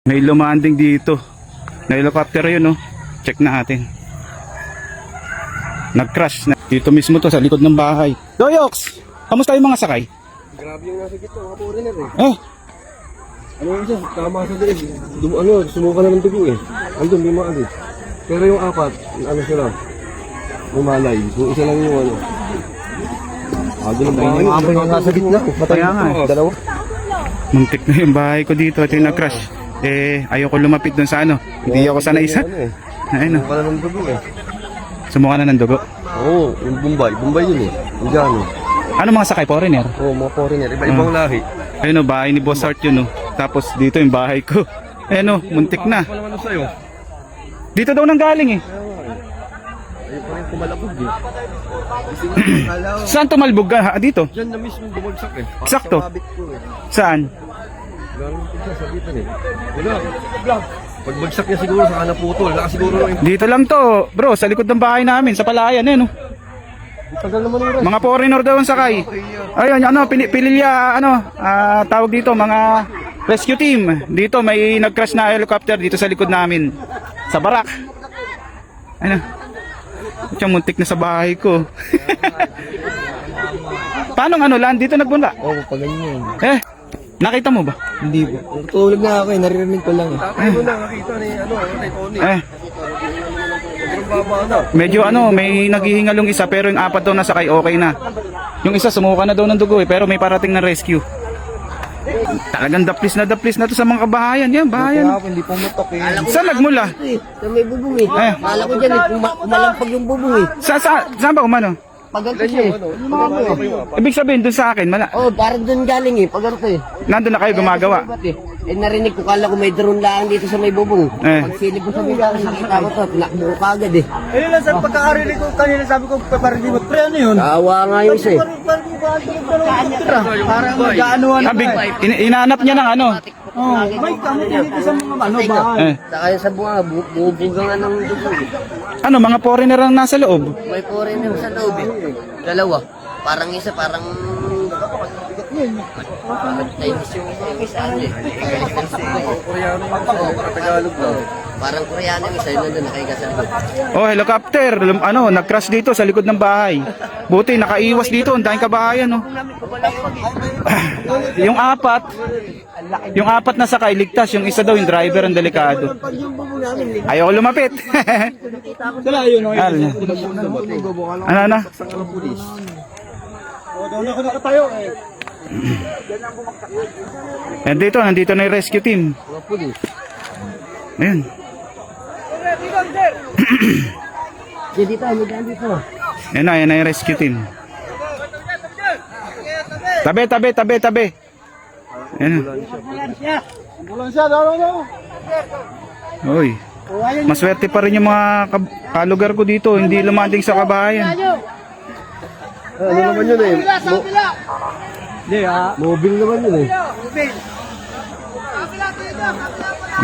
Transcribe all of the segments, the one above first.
May lumanding dito. Na helicopter yun, no? Check natin. Nag-crash na. Dito mismo to sa likod ng bahay. Doyoks! Kamusta yung mga sakay? Grabe yung nasa gitna, mga foreigner eh. Eh, Ano yung isa? Tama sa dilig. Sumuka na ng dugo eh. Andun, may mga alit. Pero yung apat, ano sila? Lumalay. Yung isa lang yung ano. Doon ang bahay. Mga yung nasa gitna. Kaya nga eh. Dalawa. muntik na yung bahay ko dito. Ito yung nag-crash. Eh, ayoko lumapit dun sa ano. Hindi ako sanay sa... Ano eh. Ayun, no? Sumuka na ng dugo eh. Sumuka na ng dugo. Oo, yung Bombay. Bombay yun eh. Yung gano. Ano mga sakay? Foreigner? Oo, mga foreigner. Iba-ibang lahi. Ayun, no, bahay ni Boss Art yun, no? Tapos dito yung bahay ko. Ayun, no, muntik na. Ano naman sa'yo? Dito daw nang galing eh. Ayun pa rin kumalabog eh. Saan tumalbog ka? Dito? Diyan na mismo bumagsak eh. Sakto. Sa kabit ko eh. Saan? Galing ko sa bitan eh. Wala. Pagbagsak niya siguro sa naputol. Laka siguro yung... Dito lang to, bro, sa likod ng bahay namin, sa palayan, eh, no? Tagal naman yung rest. Mga foreigner daw ang sakay. Ayun, ano, pililya, ano, tawag dito, mga rescue team. Dito, may nag-crash na helicopter dito sa likod namin. Sa barak. Ano? Tiyang muntik na sa bahay ko. Paano ano, land dito nagbunla? Oo, pag ganyan. Eh, nakita mo ba? Hindi po. Tulog na ako eh, naririnig ko lang eh. Ano na, nakita ni, ano, kay Tony. Medyo ano, may naghihingalong isa pero yung apat daw nasakay okay na. Yung isa sumuka na daw ng dugo eh, pero may parating na rescue. Talagang daplis na to sa mga kabahayan. Yan, bahayan. Hindi pumutok eh. Saan nagmula? Sa may bubong eh. Kala ko dyan eh, kumalampag yung bubong eh. Saan ba umano? Paganto siya eh. Ibig sabihin dun sa akin, Oh, parang doon galing eh, paganto eh. nandun na kayo gumagawa. Eh narinig ko, kala ko may drone lang dito sa may bubong. Eh. Pagsilip ko sa may bubong, nakita ko to, tinakbo ko kagad eh. Ayun lang sa pagkakarinig ko kanina, sabi ko parang di mo pre, ano yun? Kawa nga yung isa eh. Parang mag-aanuan na Big, inaanap niya ng ano. may kamo dito sa mga ano ba? Eh, Saka yung sa bunga, bubuga nga ng dugo eh. ano, mga foreigner ang nasa loob. May foreigner sa loob eh. Dalawa. Parang isa, parang... Parang Chinese yung isa ano eh. Koreano yung Tagalog daw. Parang Koreano yung isa, yun nandun, nakahiga sa loob. Oh, helicopter, ano, nag-crash dito sa likod ng bahay. Buti nakaiwas dito, ang daming kabahayan, no. yung apat na sakay ligtas, yung isa daw yung driver ang delikado. Ayaw lumapit. Sala yun, no? Ano? Daw na ako nakatayo eh. Nandito na yung rescue team. Ayun. Dito, may daan dito. Yan na yung rescue team. Tabi. Yan na. Ambulansya, daw. Uy. Maswerte pa rin yung mga kalugar ko dito. Hindi lumanding sa kabahayan. Ano naman yun eh? Hindi Mobile naman yun eh.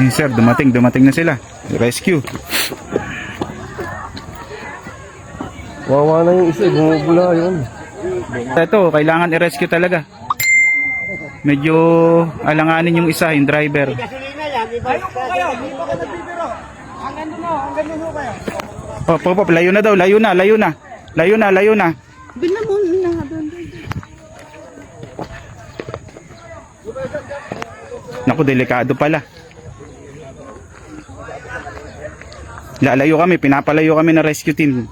Sir, dumating na sila. Rescue. Wawa na yung isa, bumubula yun. Ito, kailangan i-rescue talaga. Medyo alanganin yung isa, yung driver. Oh, layo na daw, layo na. Naku, delikado pala. Pinapalayo kami ng rescue team.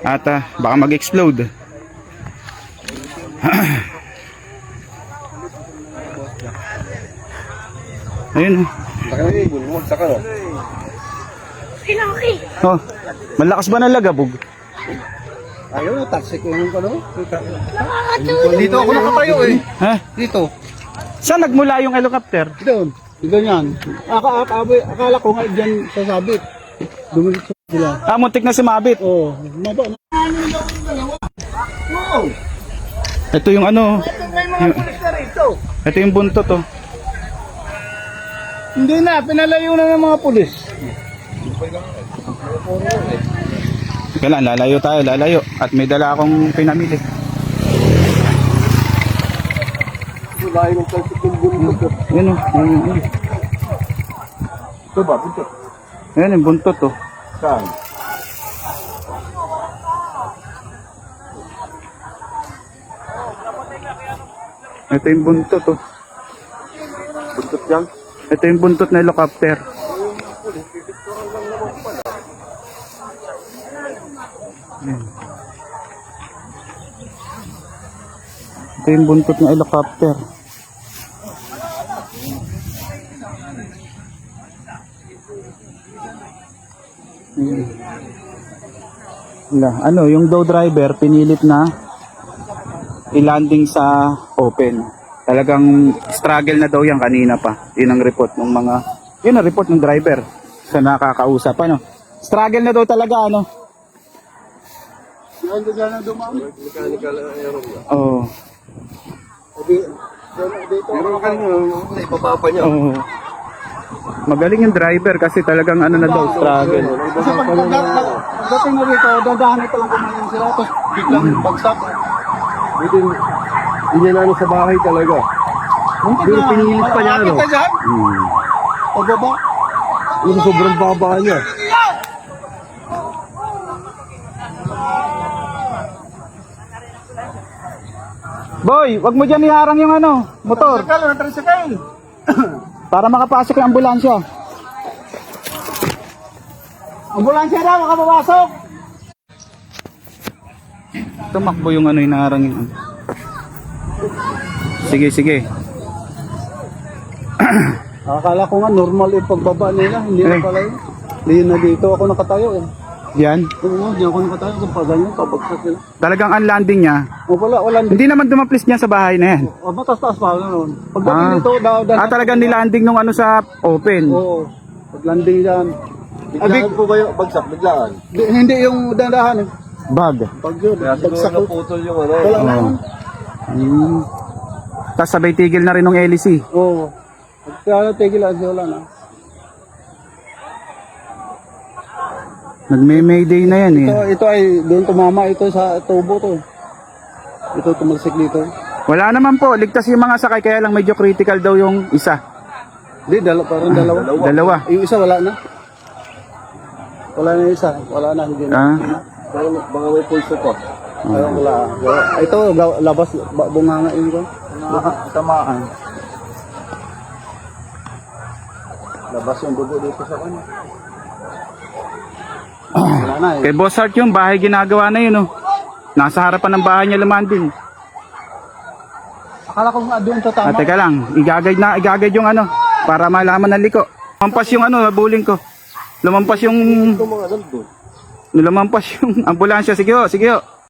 At baka mag-explode. Ayun. Bumagsak ka no? Oh, malakas ba na lagabog? Ayaw, taxi ko yung ano? Dito ako nakatayo eh. Ha? Dito. Saan nagmula yung helicopter? Doon. Ganyan. Akala ko nga dyan sasabit. Dumilit sila. Muntik na sumabit. Oh, maba na. Ito yung ano. Ito yung buntot oh. Hindi na, pinalayo na ng mga pulis. Kailan, lalayo. At may dala akong pinamili. Layo ng kalsik yung buntot. Yun oh. Ito ba? Ito. Ayan yung buntot oh. Saan? Ito yung buntot oh. Buntot yan? Ito yung buntot na helicopter. Ayan. Ito yung buntot na helicopter. Wala. Ano, yung daw driver pinilit na i-landing sa open. Talagang struggle na daw yan kanina pa. Yun ang report ng mga, yun ang report ng driver sa nakakausap. Ano? Struggle na daw talaga, ano? Yan doon na dumami. Mechanical aero ba? Oo. Dito. Pero kanina, ipapapa niya. Oo. Magaling yung driver kasi talagang ano na daw, struggle. Kasi pagdating na dito, dadahan ito lang kumain sila. Tapos biglang bagsak. Buti, hindi niya namin sa bahay talaga. Pero pinilit pa niya, ano? Malapit na dyan. O baba. Yung sobrang baba niya. Boy, wag mo dyan iharang yung ano, motor. Tricycle. Para makapasok yung ambulansya. Ambulansya na, makapapasok. Tumakbo yung ano, inaharang yun. Sige, sige. Akala ko nga normal yung pagbaba nila. Hindi na Eh. pala yun. Hindi na dito ako nakatayo eh. Yan. Oo, hindi ako nakatayo. Kung pa ganyan, pabagsak nila. Talagang ang landing niya. O pala, wala. Hindi naman dumaplis niya sa bahay na yan. O, matas-taas pa noon. Pagdating dito, Talagang nilanding nung ano sa open. Oo. Paglanding dyan. Biglaan po ba yung bagsak? Biglaan? Hindi yung dandahan eh. Bag. Pag yun, Kaya bagsak siguro ko. naputol yung ano. Wala na. Hmm. Tapos sabay tigil na rin ng LEC. Oo. Kaya tigil lang, wala na. Nagme-mayday na yan eh. Ito ay doon tumama ito sa tubo to. Ito tumalsik dito. Wala naman po, ligtas yung mga sakay kaya lang medyo critical daw yung isa. Hindi, parang dalawa. Dalawa. Yung isa wala na. Wala na yung isa. Wala na. Hindi na. Baka may pulso pa. Ayun, wala. Ito, labas, bunganga yun ko. Tamaan. Labas yung dugo dito sa kanya. Wala na eh. Kay Boss Art yung bahay ginagawa na yun oh. Nasa harapan ng bahay niya lumanding. Akala ko nga doon tatama. Teka lang, igagay yung ano para malaman ng liko. Lumampas yung ano, nabuling ko. Lumampas yung Ito mga nandun. lumampas yung ambulansya. Sige ho, sige ho.